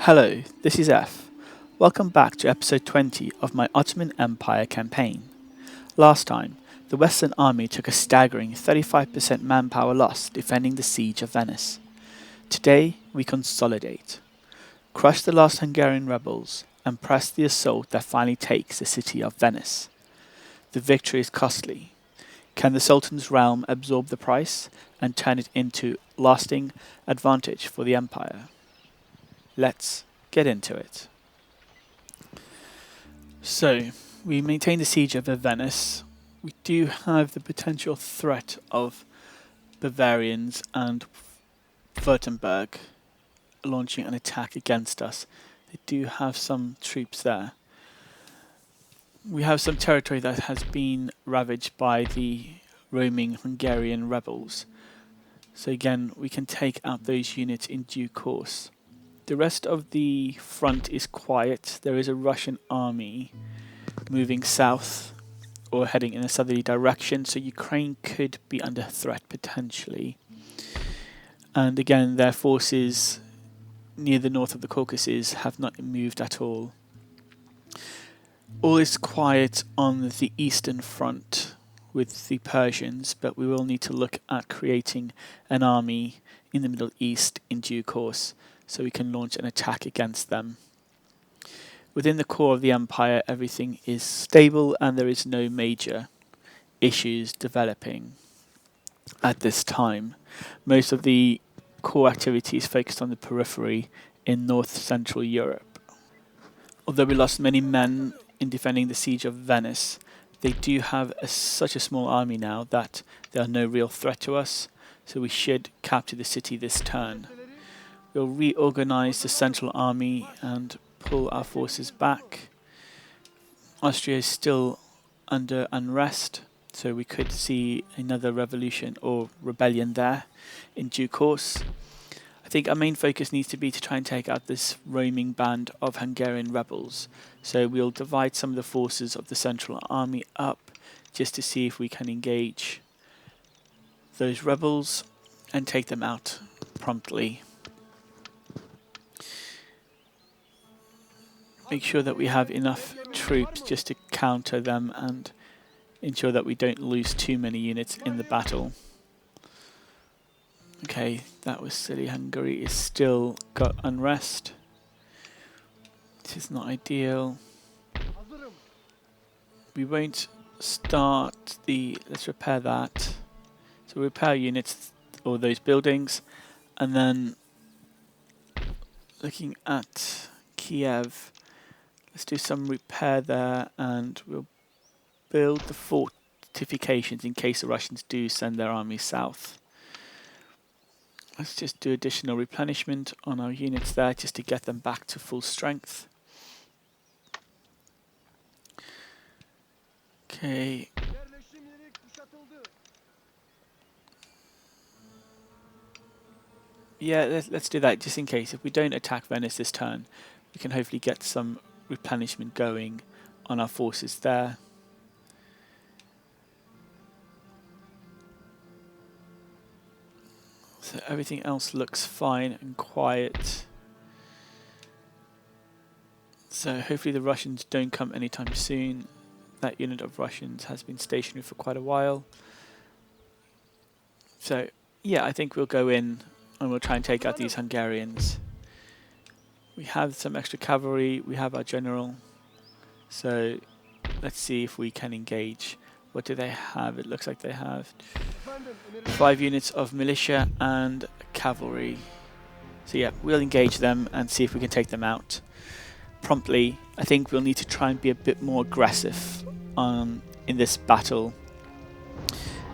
Hello, this is F. Welcome back to episode 20 of my Ottoman Empire Campaign. Last time, the Western Army took a staggering 35% manpower loss defending the siege of Venice. Today, we consolidate, crush the last Hungarian rebels, and press the assault that finally takes the city of Venice. The victory is costly. Can the Sultan's realm absorb the price and turn it into lasting advantage for the empire? Let's get into it. So, we maintain the siege of Venice. We do have the potential threat of Bavarians and Württemberg launching an attack against us. They do have some troops there. We have some territory that has been ravaged by the roaming Hungarian rebels. So again, we can take out those units in due course. The rest of the front is quiet. There is a Russian army moving south or heading in a southerly direction, so Ukraine could be under threat potentially. And again, their forces near the north of the Caucasus have not moved at all. All is quiet on the eastern front with the Persians, but we will need to look at creating an army in the Middle East in due course, so we can launch an attack against them. Within the core of the empire, everything is stable and there is no major issues developing at this time. Most of the core activity is focused on the periphery in north-central Europe. Although we lost many men in defending the siege of Venice, they do have such a small army now that they are no real threat to us, so we should capture the city this turn. We'll reorganize the central army and pull our forces back. Austria is still under unrest, so we could see another revolution or rebellion there in due course. I think our main focus needs to be to try and take out this roaming band of Hungarian rebels. So we'll divide some of the forces of the central army up just to see if we can engage those rebels and take them out promptly. Make sure that we have enough troops just to counter them and ensure that we don't lose too many units in the battle. Okay, that was silly. Hungary is still got unrest. This is not ideal. We won't start the... let's repair that. So repair units or those buildings, and then looking at Kiev, let's do some repair there and we'll build the fortifications in case the Russians do send their army south. Let's just do additional replenishment on our units there just to get them back to full strength. Okay. Yeah, let's do that just in case. If we don't attack Venice this turn, we can hopefully get some replenishment going on our forces there. So everything else looks fine and quiet. So hopefully the Russians don't come anytime soon. That unit of Russians has been stationary for quite a while. So yeah, I think we'll go in and we'll try and take out these Hungarians. We have some extra cavalry, we have our general. So let's see if we can engage. What do they have? It looks like they have 5 units of militia and cavalry. So yeah, we'll engage them and see if we can take them out promptly. I think we'll need to try and be a bit more aggressive in this battle.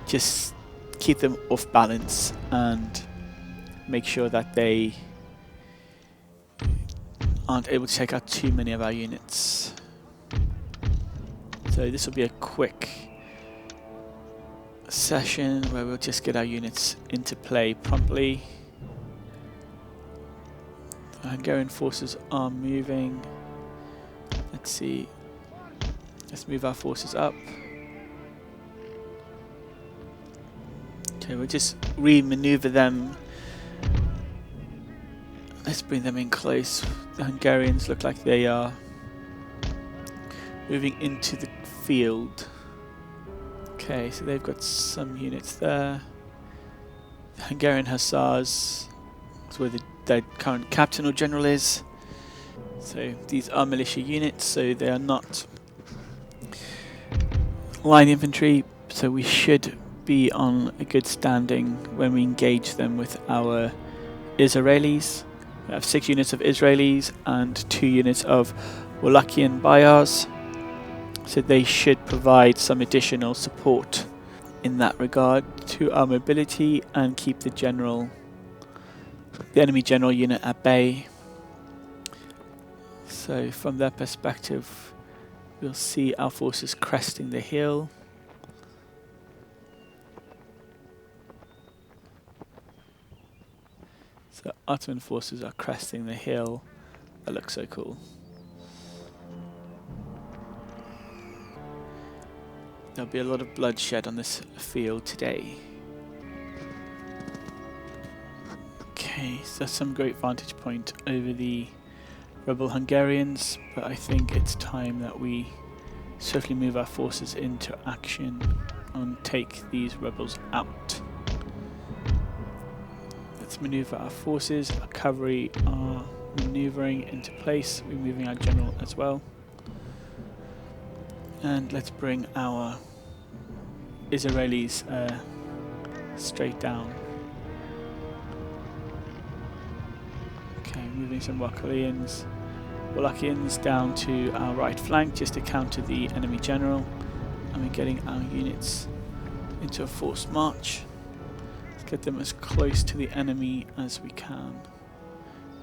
Just keep them off balance and make sure that they aren't able to take out too many of our units. So this will be a quick session where we'll just get our units into play promptly. The Hungarian forces are moving. Let's see. Let's move our forces up. Okay, we'll just re-maneuver them Let's bring them in close. The Hungarians look like they are moving into the field. Okay, so they've got some units there. The Hungarian Hussars is where their current captain or general is. So these are militia units, so they are not line infantry, so we should be on a good standing when we engage them with our Israelis. We have 6 units of Israelis and 2 units of Wallachian Bayars, so they should provide some additional support in that regard to our mobility and keep the enemy general unit at bay. So from their perspective, we'll see our forces cresting the hill. So Ottoman forces are cresting the hill. That looks so cool. There'll be a lot of bloodshed on this field today. Okay, so some great vantage point over the rebel Hungarians, but I think it's time that we swiftly move our forces into action and take these rebels out. Let's maneuver our forces. Our cavalry are maneuvering into place. We're moving our general as well. And let's bring our Israelis straight down. Okay, moving some Wallachians down to our right flank just to counter the enemy general. And we're getting our units into a forced march. Let's get them as close to the enemy as we can.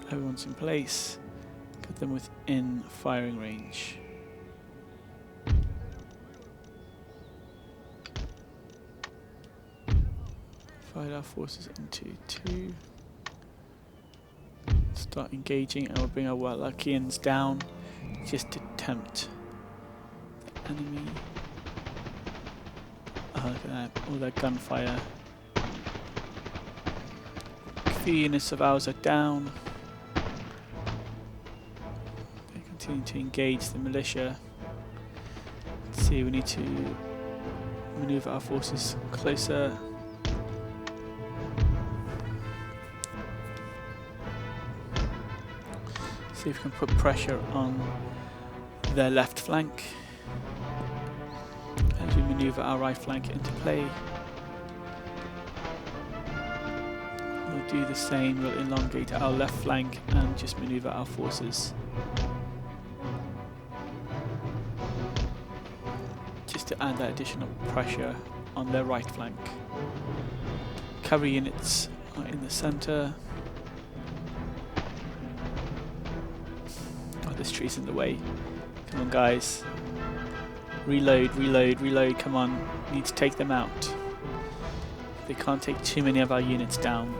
Everyone's in place. Get them within firing range. Divide our forces into 2. Start engaging, and we'll bring our Wallachians down just to tempt the enemy. Oh, look at that, all that gunfire. A few units of ours are down. They continue to engage the militia. Let's see, we need to maneuver our forces closer. See if we can put pressure on their left flank as we maneuver our right flank into play. We'll do the same, we'll elongate our left flank and just maneuver our forces just to add that additional pressure on their right flank. Cavalry units are in the centre. This tree's in the way. Come on, guys. Reload, reload, reload. Come on. We need to take them out. They can't take too many of our units down.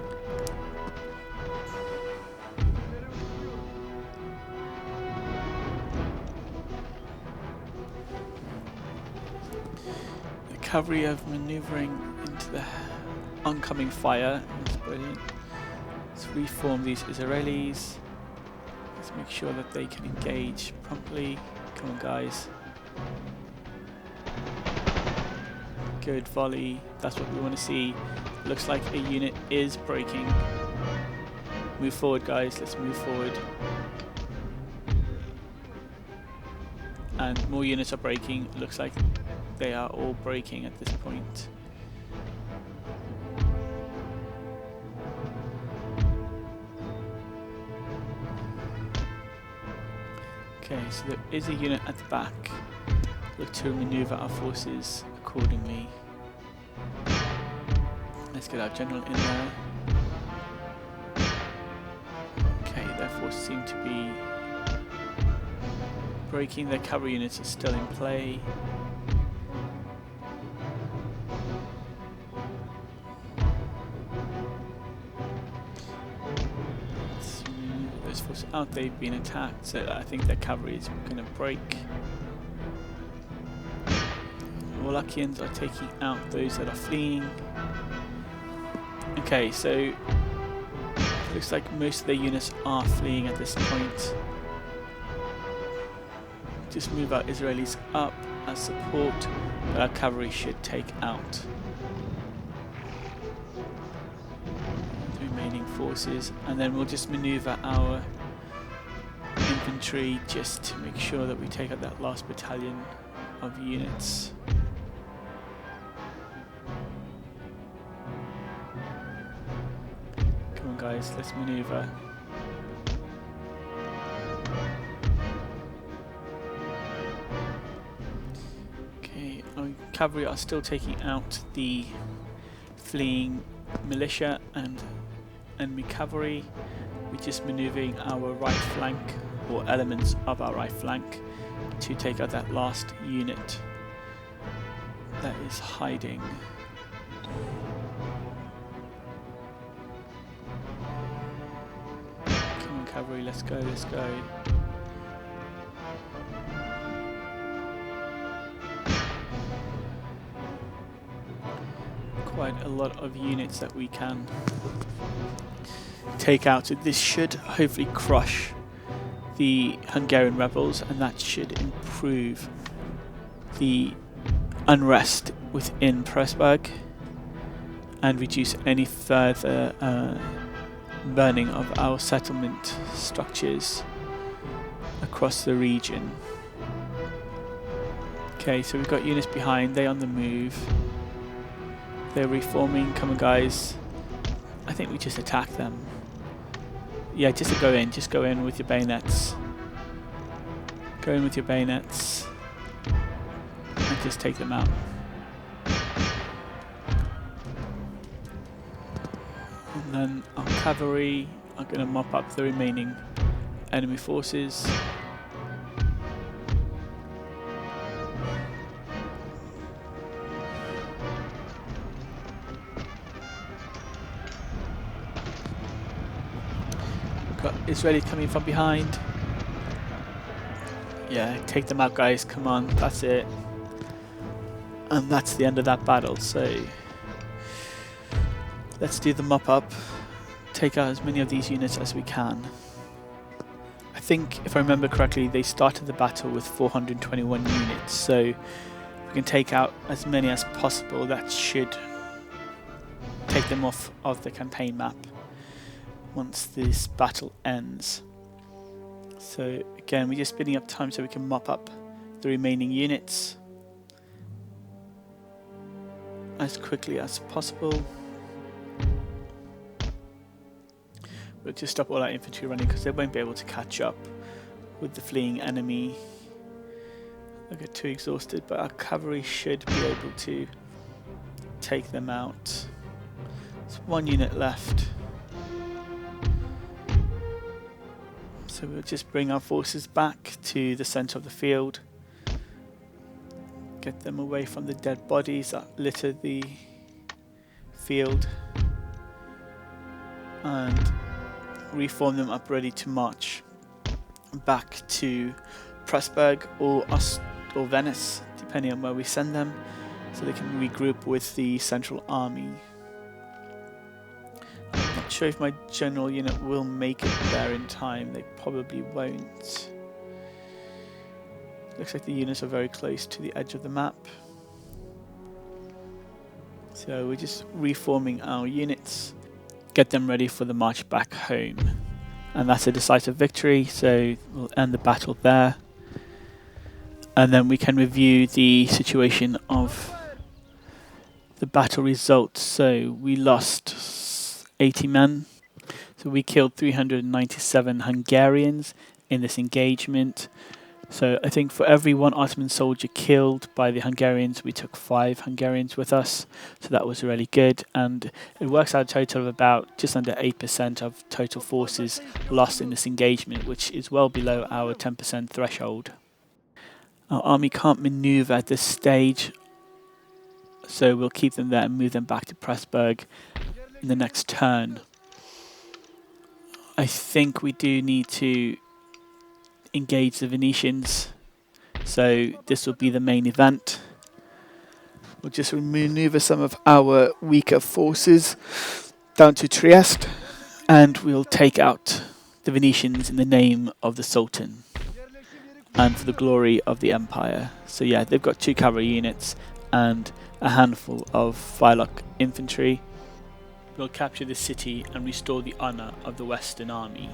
The cavalry are maneuvering into the oncoming fire. That's brilliant. Let's reform these Israelis. Let's make sure that they can engage promptly. Come on, guys. Good volley. That's what we want to see. Looks like a unit is breaking. Move forward, guys. Let's move forward. And more units are breaking. Looks like they are all breaking at this point. Okay, so there is a unit at the back. Look to maneuver our forces accordingly. Let's get our general in there. Okay, their forces seem to be breaking. Their cavalry units are still in play. Out, they've been attacked, so I think their cavalry is going to break. Wallachians are taking out those that are fleeing. Okay, so Looks like most of the units are fleeing at this point. Just move our Israelis up as support, but our cavalry should take out the remaining forces, and then we'll just maneuver our infantry just to make sure that we take out that last battalion of units. Come on guys, let's maneuver. Okay, our cavalry are still taking out the fleeing militia and enemy cavalry. We're just maneuvering our right flank, or elements of our right flank, to take out that last unit that is hiding. Come on cavalry, let's go, let's go. Quite a lot of units that we can take out, so this should hopefully crush the Hungarian rebels, and that should improve the unrest within Pressburg and reduce any further burning of our settlement structures across the region. Okay, so we've got units behind, they're on the move, they're reforming. Come on guys, I think we just attack them. Yeah, just go in with your bayonets. Go in with your bayonets and just take them out. And then our cavalry are going to mop up the remaining enemy forces. Got Israelis coming from behind. Yeah, take them out guys, come on, that's it. And that's the end of that battle, so let's do the mop up, take out as many of these units as we can. I think, if I remember correctly, they started the battle with 421 units, so if we can take out as many as possible, that should take them off of the campaign map once this battle ends. So again, we're just speeding up time so we can mop up the remaining units as quickly as possible. We'll just stop all our infantry running because they won't be able to catch up with the fleeing enemy. They'll get too exhausted, but our cavalry should be able to take them out. There's one unit left. So we'll just bring our forces back to the centre of the field. Get them away from the dead bodies that litter the field. And reform them up ready to march back to Pressburg or Venice, depending on where we send them, so they can regroup with the Central Army. I'm not sure if my general unit will make it there in time. They probably won't. Looks like the units are very close to the edge of the map. So we're just reforming our units, get them ready for the march back home. And that's a decisive victory, so we'll end the battle there. And then we can review the situation of the battle results. So we lost 80 men. So we killed 397 Hungarians in this engagement. So I think for every one Ottoman soldier killed by the Hungarians, we took 5 Hungarians with us. So that was really good. And it works out a total of about just under 8% of total forces lost in this engagement, which is well below our 10% threshold. Our army can't maneuver at this stage, so we'll keep them there and move them back to Pressburg in the next turn. I think we do need to engage the Venetians, so this will be the main event. We'll just maneuver some of our weaker forces down to Trieste And we'll take out the Venetians in the name of the Sultan and for the glory of the empire. So yeah, they've got 2 cavalry units and a handful of firelock infantry. We'll capture the city and restore the honor of the Western Army.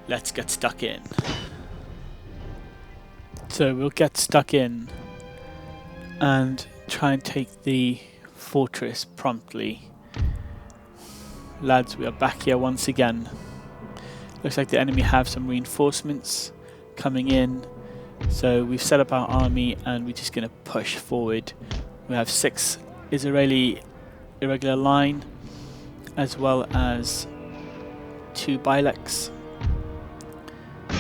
Let's get stuck in. So we'll get stuck in and try and take the fortress promptly. Lads, we are back here once again. Looks like the enemy have some reinforcements coming in. So we've set up our army and we're just going to push forward. We have 6 Israeli irregular line as well as 2 Bilex.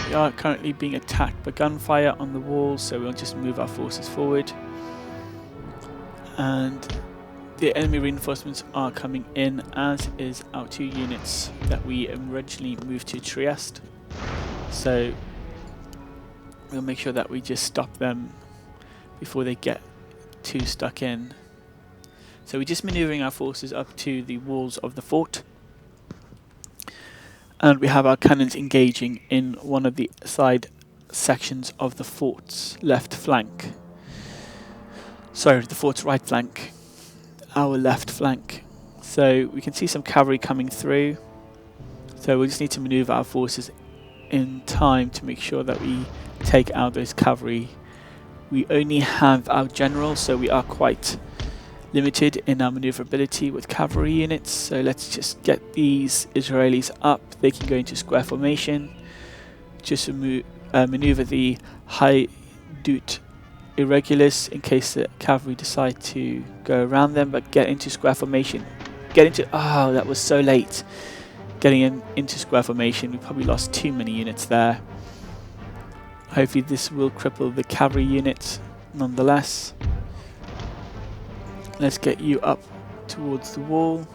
We are currently being attacked by gunfire on the wall, so we'll just move our forces forward. And the enemy reinforcements are coming in, as is our 2 units that we originally moved to Trieste. So we'll make sure that we just stop them before they get too stuck in. So we're just maneuvering our forces up to the walls of the fort. And we have our cannons engaging in one of the side sections of the fort's left flank. Sorry, the fort's right flank. Our left flank. So we can see some cavalry coming through. So we just need to maneuver our forces in time to make sure that we take out those cavalry. We only have our general, so we are quite limited in our maneuverability with cavalry units. So let's just get these Israelis up. They can go into square formation. Just maneuver the high doot irregulars in case the cavalry decide to go around them, but get into square formation. Get into, oh, that was so late. Getting into square formation, we probably lost too many units there. Hopefully this will cripple the cavalry units nonetheless. Let's get you up towards the wall.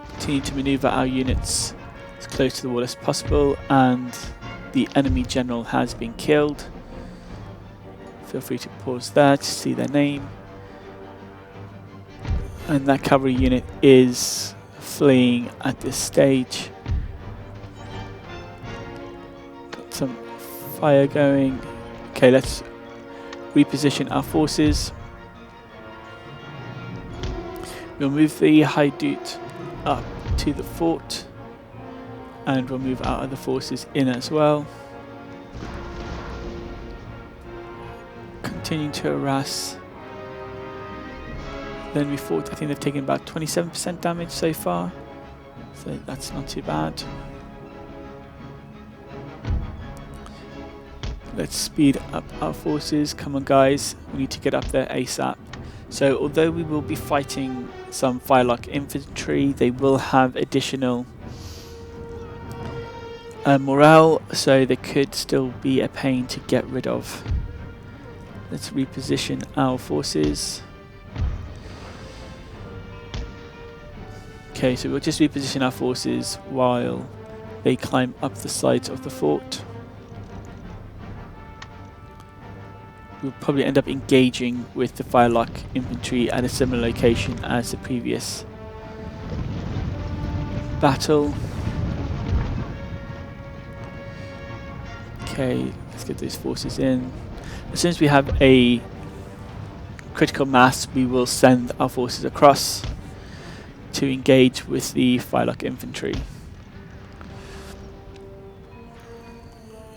Continue to maneuver our units as close to the wall as possible, and the enemy general has been killed. Feel free to pause there to see their name. And that cavalry unit is fleeing at this stage. Got some fire going. Okay, let's reposition our forces. We'll move the Hajdut up to the fort, and we'll move our other forces in as well. Continuing to harass. Then we fought, I think they've taken about 27% damage so far, so that's not too bad. Let's speed up our forces. Come on guys, we need to get up there ASAP. So although we will be fighting some firelock infantry, they will have additional morale, so they could still be a pain to get rid of. Let's reposition our forces. Okay, so we'll just reposition our forces while they climb up the sides of the fort. We'll probably end up engaging with the firelock infantry at a similar location as the previous battle. Okay, let's get those forces in. As soon as we have a critical mass, we will send our forces across to engage with the firelock infantry.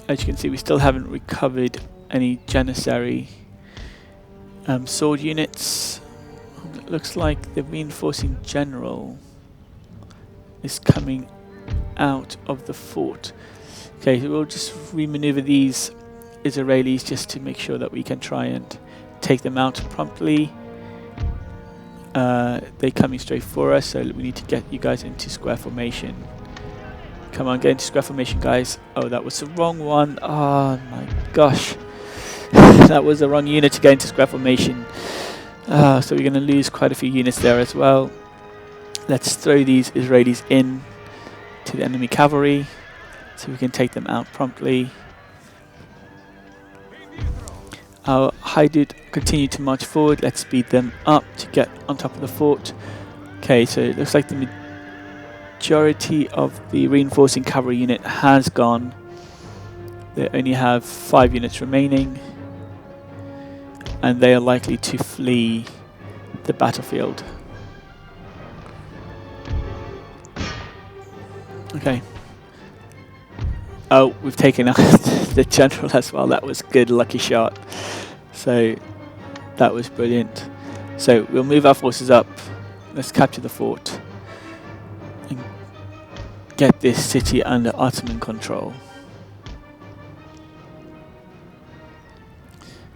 As you can see, we still haven't recovered any Janissary sword units. It looks like the reinforcing general is coming out of the fort. Okay, so we'll just remaneuver these Israelis just to make sure that we can try and take them out promptly. They're coming straight for us, so we need to get you guys into square formation. Come on, get into square formation, guys. Oh, that was the wrong one. Oh my gosh. That was the wrong unit to get into square formation. So we're going to lose quite a few units there as well. Let's throw these Israelis in to the enemy cavalry so we can take them out promptly. Our Hajdut continue to march forward. Let's speed them up to get on top of the fort. Okay, so it looks like the majority of the reinforcing cavalry unit has gone. They only have 5 units remaining, and they are likely to flee the battlefield. Okay. Oh, we've taken out the general as well. That was good, lucky shot. So that was brilliant. So we'll move our forces up. Let's capture the fort and get this city under Ottoman control.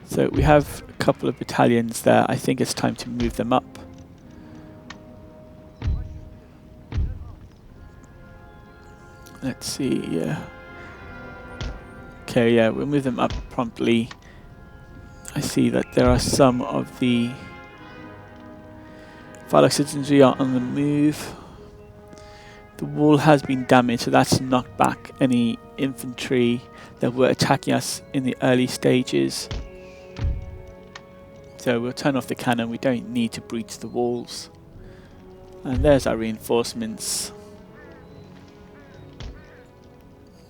So we have a couple of battalions there. I think it's time to move them up. Let's see, yeah. Okay, yeah, we'll move them up promptly. I see that there are some of the Farlock citizenry are on the move. The wall has been damaged, so that's knocked back any infantry that were attacking us in the early stages. So we'll turn off the cannon. We don't need to breach the walls. And there's our reinforcements.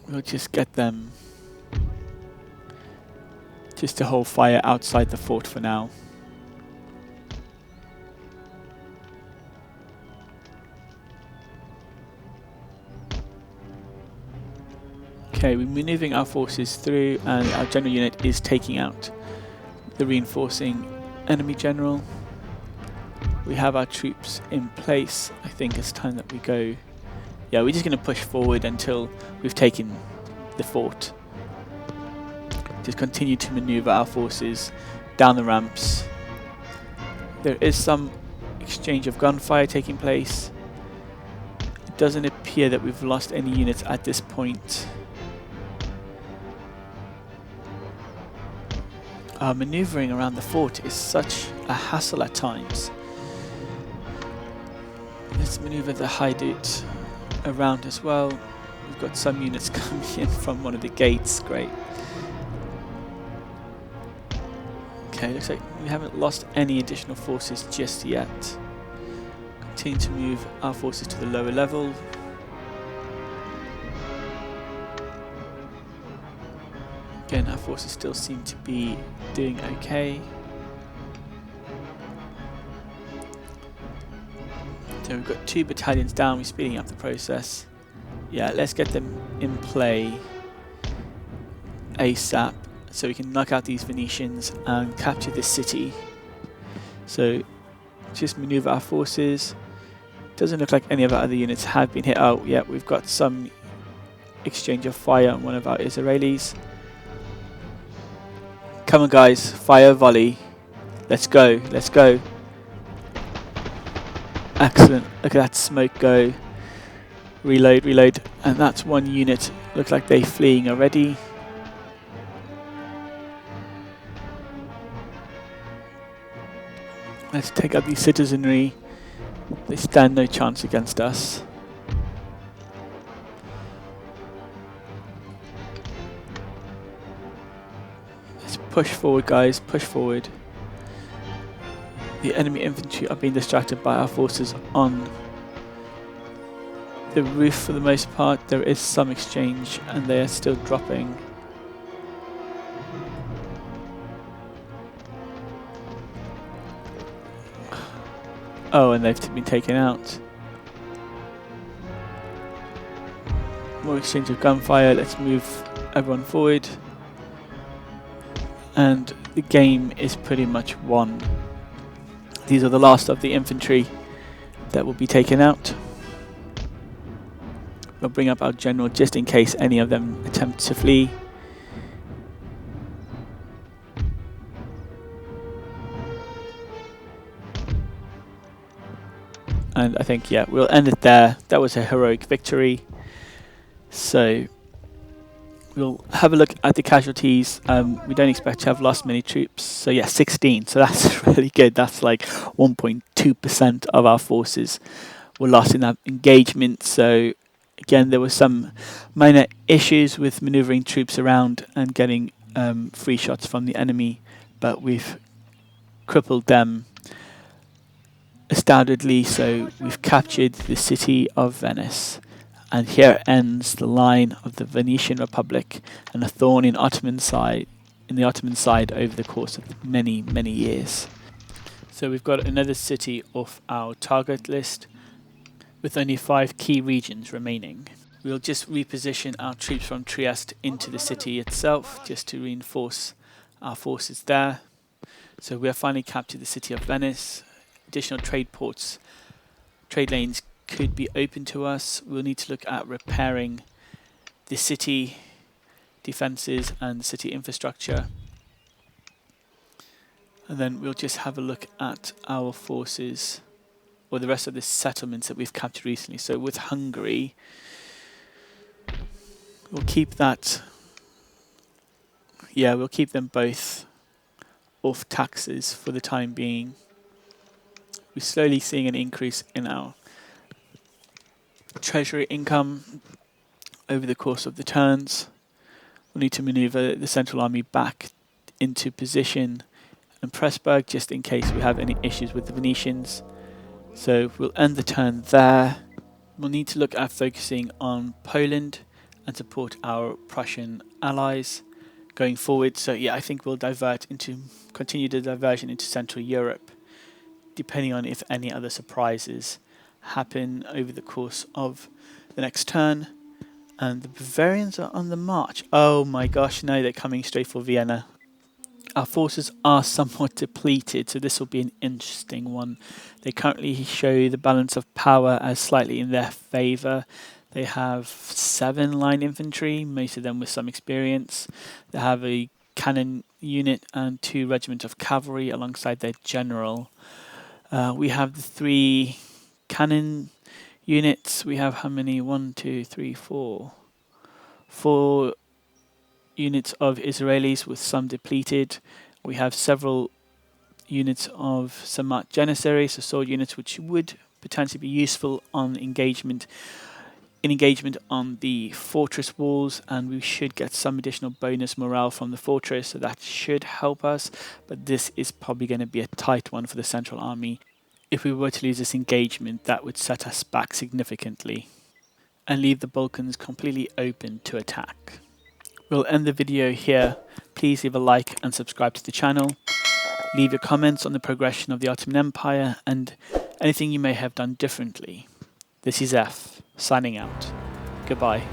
We'll just get them just to hold fire outside the fort for now. Okay, we're maneuvering our forces through, and our general unit is taking out the reinforcing enemy general. We have our troops in place. I think it's time that we go. Yeah, we're just going to push forward until we've taken the fort. Just continue to maneuver our forces down the ramps. There is some exchange of gunfire taking place. It doesn't appear that we've lost any units at this point. Maneuvering around the fort is such a hassle at times. Let's maneuver the Hajdut around as well. We've got some units coming in from one of the gates. Great. Okay, looks like we haven't lost any additional forces just yet. Continue to move our forces to the lower level. Again, our forces still seem to be doing okay. So we've got 2 battalions down. We're speeding up the process. Yeah, let's get them in play ASAP so we can knock out these Venetians and capture this city. So just maneuver our forces. Doesn't look like any of our other units have been hit. Oh, yeah, we've got some exchange of fire on one of our Israelis. Come on, guys, fire volley. Let's go, let's go. Excellent, look at that smoke go. Reload, reload, and that's 1 unit. Looks like they're fleeing already. Let's take out the citizenry. They stand no chance against us. Let's push forward, guys, push forward. The enemy infantry are being distracted by our forces on the roof for the most part. There is some exchange and they are still dropping. Oh, and they've been taken out. More exchange of gunfire. Let's move everyone forward. And the game is pretty much won. These are the last of the infantry that will be taken out. We'll bring up our general just in case any of them attempt to flee. And I think, yeah, we'll end it there. That was a heroic victory. So we'll have a look at the casualties. We don't expect to have lost many troops. So yeah, 16. So that's really good. That's like 1.2% of our forces were lost in that engagement. So again, there were some minor issues with maneuvering troops around and getting free shots from the enemy, but we've crippled them Astoundingly, so we've captured the city of Venice, and here ends the line of the Venetian Republic and a thorn in the Ottoman side over the course of many, many years. So we've got another city off our target list with only 5 key regions remaining. We'll just reposition our troops from Trieste into the city itself just to reinforce our forces there. So we have finally captured the city of Venice. Additional trade ports, trade lanes could be open to us. We'll need to look at repairing the city defences and city infrastructure. And then we'll just have a look at our forces, or the rest of the settlements that we've captured recently. So with Hungary, we'll keep that. Yeah, we'll keep them both off taxes for the time being. We're slowly seeing an increase in our treasury income over the course of the turns. We'll need to maneuver the central army back into position and Pressburg just in case we have any issues with the Venetians. So we'll end the turn there. We'll need to look at focusing on Poland and support our Prussian allies going forward. So yeah, I think we'll continue the diversion into Central Europe, depending on if any other surprises happen over the course of the next turn. And the Bavarians are on the march. Oh my gosh, no, they're coming straight for Vienna. Our forces are somewhat depleted, so this will be an interesting one. They currently show the balance of power as slightly in their favour. They have 7 line infantry, most of them with some experience. They have a cannon unit and 2 regiments of cavalry alongside their general. We have the 3 cannon units. We have how many? 1, 2, 3, 4. 4 units of Israelis with some depleted. We have several units of Samat Janissaries, so sword units, which would potentially be useful on engagement on the fortress walls, and we should get some additional bonus morale from the fortress, so that should help us. But this is probably going to be a tight one for the Central Army. If we were to lose this engagement, that would set us back significantly and leave the Balkans completely open to attack. We'll end the video here. Please leave a like and subscribe to the channel. Leave your comments on the progression of the Ottoman Empire and anything you may have done differently. This is F, signing out. Goodbye.